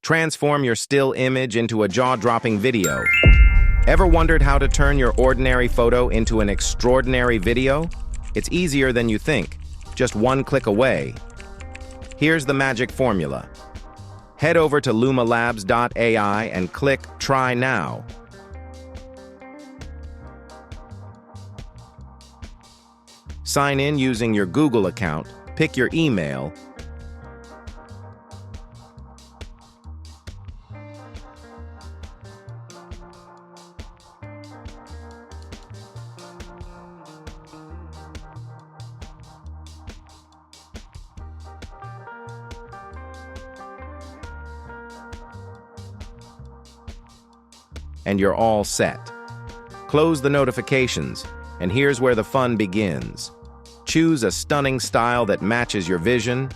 Transform your still image into a jaw-dropping video. Ever wondered how to turn your ordinary photo into an extraordinary video? It's easier than you think, just one click away. Here's the magic formula. Head over to lumalabs.ai and click Try Now. Sign in using your Google account, pick your email, and you're all set. Close the notifications, and here's where the fun begins. Choose a stunning style that matches your vision.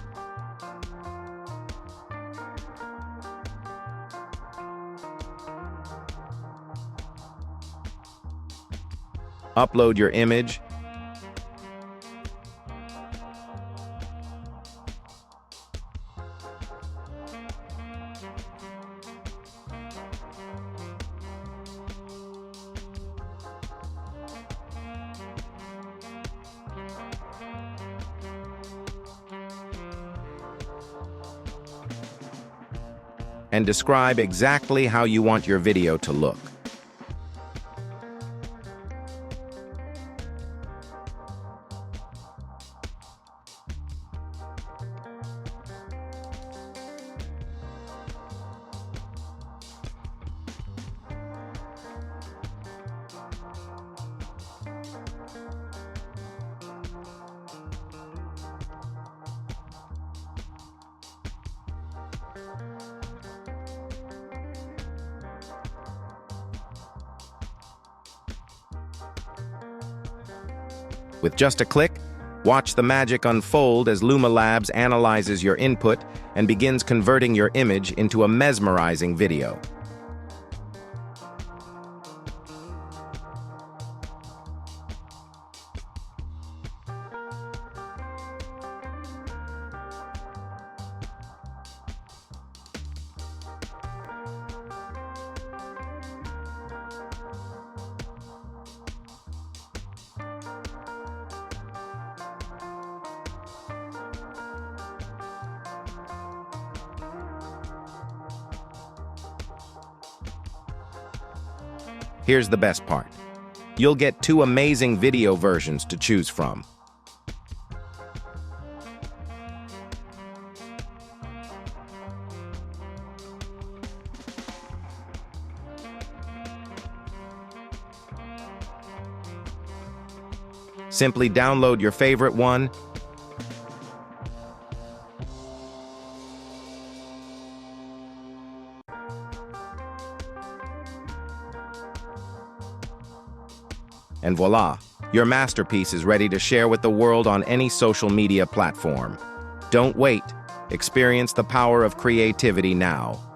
Upload your image. And describe exactly how you want your video to look. With just a click, watch the magic unfold as Lumalabs analyzes your input and begins converting your image into a mesmerizing video. Here's the best part. You'll get two amazing video versions to choose from. Simply download your favorite one, and voila, your masterpiece is ready to share with the world on any social media platform. Don't wait. Experience the power of creativity now.